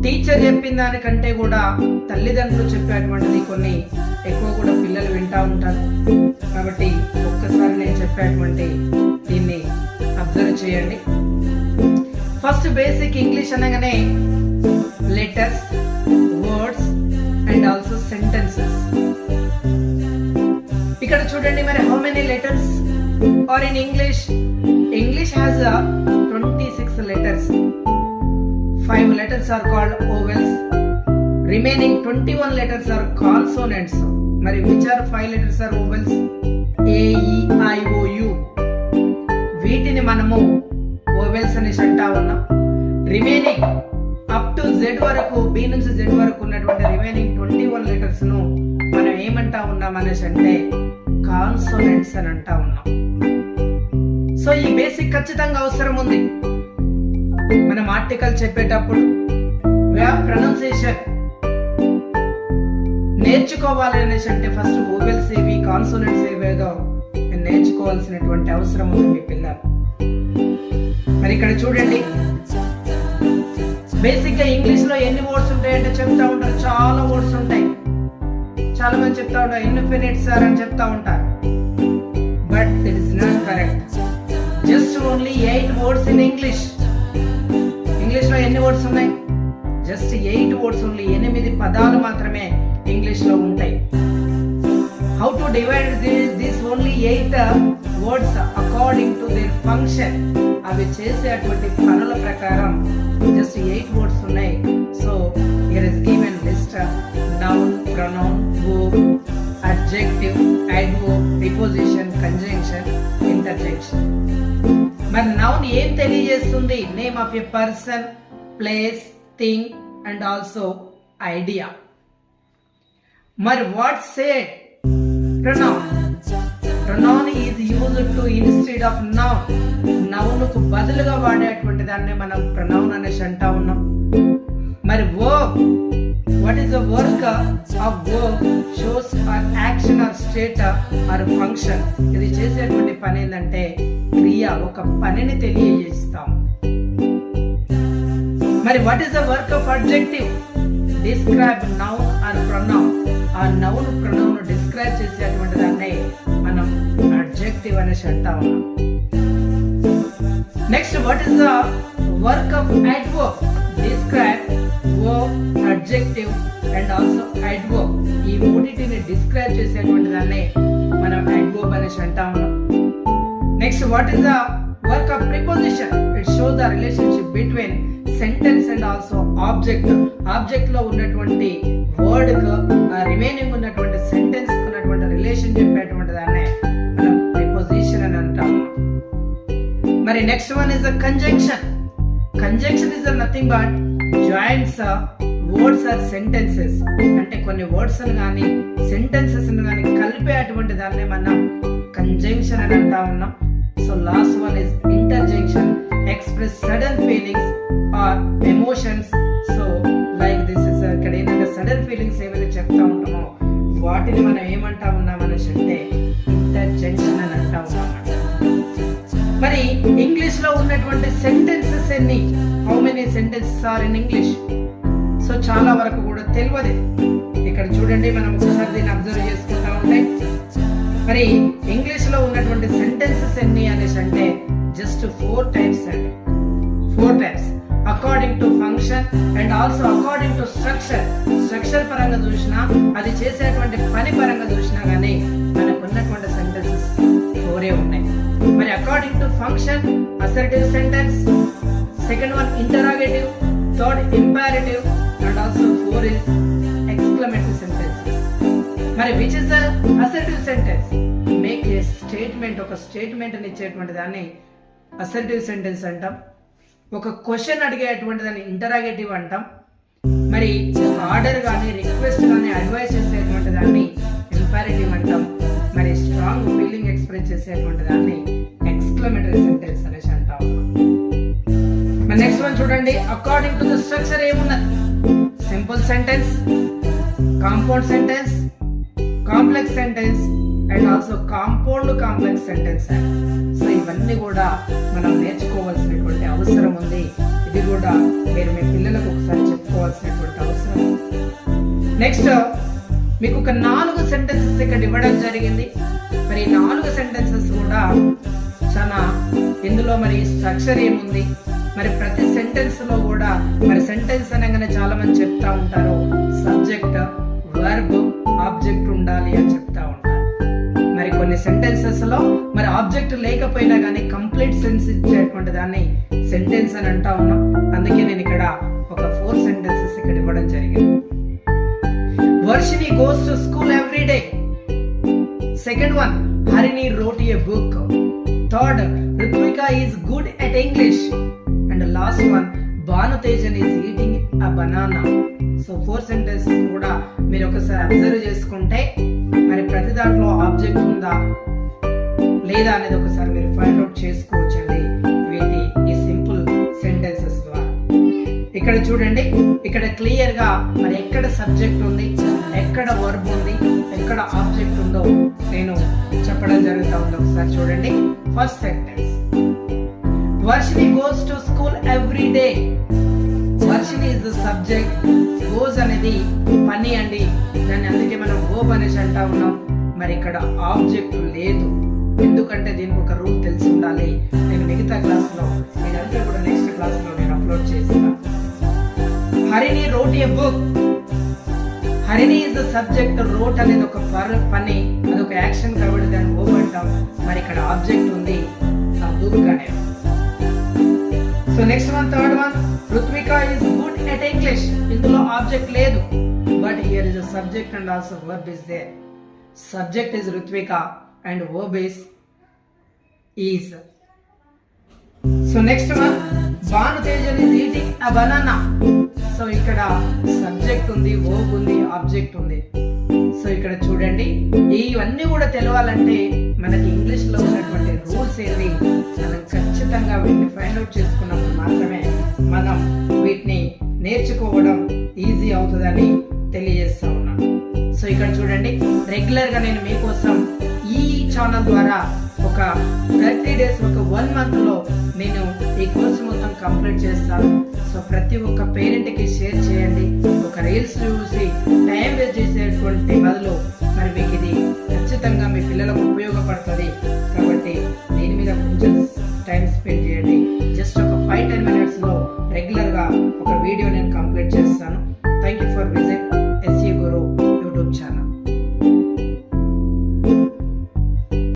Teacher చెప్పిన దానికంటే కూడా తల్లిదండ్రులు చెప్పేటువంటిది కొన్ని ఎక్కువ కూడా పిల్లలు వింటా ఉంటారు. కాబట్టి ఒక్కసారి నేను చెప్పేటువంటి దీన్ని అబ్జర్వ్ చేయండి. ఫస్ట్ బేసిక్ ఇంగ్లీష్ అనగానే letters, words and also sentences. ఇక్కడ చూడండి మరి how many letters are in English has 26 letters. 5 letters are called vowels. Remaining 21 letters are consonants. మరి which are 5 letters are vowels? A, E, I, O, U. వీటిని మనము vowels అనేసి అంటా ఉన్నాం. Remaining up to Z వరకు, B నుంచి Z వరకు ఉన్నటువంటి రిమైనింగ్ 21 letters ను మనం ఏమంటా ఉన్నాం అనేసి అంటే కాన్సోనెంట్స్ అని అంటా ఉన్నాం. సో ఈ బేసిక్ ఖచ్చితంగా అవసరం ఉంది. మనం ఆర్టికల్ చెప్పేటప్పుడు ప్రొనౌన్సియేషన్ నేర్చుకోవాలి అనేసి అంటే ఫస్ట్ వోవెల్స్ ఏవి, కాన్సోనెంట్స్ ఏవేదో నేర్చుకోవాల్సినటువంటి అవసరం ఉంది మీ పిల్లలు. మరి ఇక్కడ చూడండి, బేసిక్ గా ఇంగ్లీష్ లో ఎన్ని వర్డ్స్ ఉంటాయంటే చెప్తా ఉంటారు, చాలా వర్డ్స్ ఉంటాయి. చాలా మంది చెప్తా ఉంటారు ఇన్ఫినిట్ సార్ అని చెప్తా ఉంటారు. But it is not correct. Just only 8 words in English లో ఎన్ని వర్డ్స్ ఉన్నాయి? Just 8 words only. 8 పదాలు మాత్రమే ఇంగ్లీష్ లో ఉంటాయి. How to divide this only 8 words according to their function. అవి చేసేటువంటి పనుల ప్రకారం జస్ట్ 8 వర్డ్స్ ఉన్నాయి. So here is given list: noun, pronoun, verb, adjective, adverb, preposition, conjunction, interjection. మరి నౌన్ ఏం తెలియజేస్తుంది? Name of a person, place, thing and also idea. మరి what said? Pronoun is used to instead of noun. Noun కు బదులుగా వాడేటువంటి దాన్ని మనం pronoun అనేసి అంటా ఉన్నాం. మరి verb, what is the work of verb? shows or action or state or function. ఇది చేసేటువంటి పని ఏంటంటే క్రియ, ఒక పనిని తెలియజేస్తాం. మరి what is the work of adjective? describe noun or pronoun. ఆ నౌన్ ప్రొనౌన్ డిస్క్రైబ్ చేసేటువంటి దాన్ని మనం అడ్జెక్టివ్ అనేసి అంటా ఉన్నాం. Next, what is the work of adverb? describe, verb, adjective and also adverb. ఈ మూడింటిని డిస్క్రైబ్ చేసేటువంటి దాన్ని మనం adverb అనేసి అంటా ఉన్నాం. Next, what is the work of preposition? it shows the relationship between sentence and also object. Object లో ఉన్నటువంటి వర్డ్ కు రిమైనింగ్ ఉన్నటువంటి సెంటెన్స్ కు ఉన్నటువంటి రిలేషన్ చెప్పేటువంటి దాన్ని మనం ప్రిపోజిషన్ అని అంటాం. మరి next one is the conjunction. Conjunction is nothing but joints words or sentences. అంటే కొన్ని వర్డ్స్ గాని సెంటెన్సెస్ గాని కలిపేటువంటి దాన్ని మనం కంజంక్షన్ అని అంటా ఉన్నాం. So last one is interjection. Express sudden feelings or emotions. So like this is ఇక్కడ ఏంటంటే సడన్ ఫీలింగ్స్ ఏవైతే చెప్తా ఉంటామో వాటిని మనం ఏమంటా ఉన్నాం అనేసి అంటే ఇంటర్జెక్షన్ అని అంటా ఉన్నాం. మరి ఇంగ్లీష్ లో ఉన్నటువంటి సెంటెన్సెస్ ఎన్ని? How many sentences are in English? So చాలా వరకు కూడా తెలియదు. ఇక్కడ చూడండి, మనం ఒకసారి దీన్ని అబ్జర్వ్ చేసుకుంటా ఉంటే మరి ఇంగ్లీష్ లో ఉన్నటువంటి సెంటెన్సెస్ ఎన్ని అనేసి అంటే జస్ట్ 4 types అండి. 4 types according to function and also according to structure. Structure పరంగా చూసినా, అది చేసేటువంటి పని పరంగా చూసినా గానీ మనకు ఉన్నటువంటి సెంటెన్సెస్ 4 ఉన్నాయి. మరి according to function assertive sentence, second one interrogative, third imperative and also 4 is exclamatory sentences. మరి which is the assertive sentence? make a statement. ఒక స్టేట్మెంట్ అని ఇచ్చేటువంటి దాన్ని అసర్టివ్ సెంటెన్స్ అంటాం. ఒక క్వశ్చన్ అడిగేటువంటి దాన్ని ఇంటరాగేటివ్ అంటాం. మరి ఆర్డర్ కానీ రిక్వెస్ట్ కానీ అడ్వైస్ చేసేటువంటి దాన్ని ఇంపారేటివ్ అంటాం. మరి స్ట్రాంగ్ ఫీలింగ్ ఎక్స్ప్రెస్ చేసేటువంటి దాన్ని ఎక్స్క్లమేటరీ సెంటెన్స్ అనేసి అంటాం. మరి నెక్స్ట్ వన్ చూడండి, అకార్డింగ్ టు ద స్ట్రక్చర్ ఏమున్నది? Simple sentence, compound sentence, complex sentence and also compound complex sentence. So ఇవన్నీ కూడా మనం నేర్చుకోవాల్సినటువంటి అవసరం ఉంది ఇది కూడా మీరు మీ పిల్లలకు ఒకసారి చెప్పుకోవాల్సినటువంటి అవసరం. నెక్స్ట్ మీకు ఒక 4 సెంటెన్సెస్ ఇక్కడ ఇవ్వడం జరిగింది. మరి 4 సెంటెన్సెస్ కూడా చాలా ఇందులో మరి స్ట్రక్చర్ ఏముంది, మరి ప్రతి సెంటెన్స్ లో కూడా మరి సెంటెన్స్ అనగానే చాలా మంది చెప్తా ఉంటారు సబ్జెక్ట్, వర్బ్, ఆబ్జెక్ట్ ఉండాలి అని చెప్తా ఉంటారు. మరి కొన్ని సెంటెన్సెస్ లో మరి ఆబ్జెక్ట్ లేకపోయినా కానీ కంప్లీట్ సెన్స్ ఇచ్చేటువంటి దాన్ని సెంటెన్స్ అని అంటా ఉన్నాం. అందుకే నేను ఇక్కడ ఒక 4 సెంటెన్సెస్ ఇక్కడ ఇవ్వడం జరిగింది. Varshini goes to school every day. Second one, Harini wrote a book. Third, Ritvika is good at English. And the last one, Banu Tejan is eating a banana. So 4 sentences కూడా మీరు ఒకసారి అబ్జర్వ్ చేసుకుంటే మరి ప్రతి దాంట్లో ఆబ్జెక్ట్ ఉందా లేదా అనేది ఒకసారి మీరు ఫైండ్ అవుట్ చేసుకోవచ్చండి వీటి ఈ సింపుల్ సెంటెన్సెస్ ద్వారా. ఇక్కడ చూడండి, ఇక్కడ క్లియర్ గా మరి ఎక్కడ సబ్జెక్ట్ ఉంది, ఎక్కడ వర్బ్ ఉంది, ఎక్కడ ఆబ్జెక్ట్ ఉందో నేను చెప్పడం జరుగుతా ఉంది. ఒకసారి చూడండి. First sentence, Varshini goes to school every day. Varshini is the subject, goes అనేది పని అండి, దాన్ని అందుకే మనం గోబ్ అనేసి అంటా ఉన్నాం. మరి ఇక్కడ ఆబ్జెక్ట్ లేదు, ఎందుకంటే దీనికి ఒక రూల్ తెలిసి ఉండాలి. నేను మిగతా క్లాస్ లో ఇదంతా కూడా నెక్స్ట్ క్లాస్ లో నేను అప్లోడ్ చేస్తాను. Harini wrote a book. Harini is the subject, wrote అనేది ఒక పని, అదొక యాక్షన్ కాబట్టి దాన్ని వర్బ్ అంటాం. మరి ఇక్కడ ఆబ్జెక్ట్ ఉంది, ఆ బుక్ అనేది. So next one, third one, Ruthvika is good at English. ఇందులో ఆబ్జెక్ట్ లేదు, but here is a subject and also verb is there. Subject is Ruthvika and verb is is. So next one, Bhanu Tejan is eating a banana. So ఇక్కడ subject ఉంది, verb ఉంది, object ఉంది. So ఇక్కడ చూడండి, ఇవన్నీ కూడా తెలవాలంటే మనకి ఇంగ్లీష్ లో ఉన్నటువంటి రూల్స్ ఏంటి మనం ఖచ్చితంగా వీటిని ఫైండ్ అవుట్ చేసుకున్నప్పుడు మాత్రమే మనం వీటిని నేర్చుకోవడం ఈజీ అవుతుందని తెలియజేస్తా ఉన్నాను. సో ఇక్కడ చూడండి, రెగ్యులర్ గా నేను మీకోసం ఈ ఛానల్ ద్వారా ఒక 30 డేస్, ఒక 1 మంత్ లో నేను ఈ కోర్సు మొత్తం కంప్లీట్ చేస్తాను. సో ప్రతి ఒక్క పేరెంట్ కి షేర్ చేయండి. ఒక రీల్స్ చూసి టైం వేస్ట్ చేసేటువంటి బదులు మరి మీకు ఇది ఖచ్చితంగా మీ పిల్లలకు ఉపయోగపడుతుంది కాబట్టి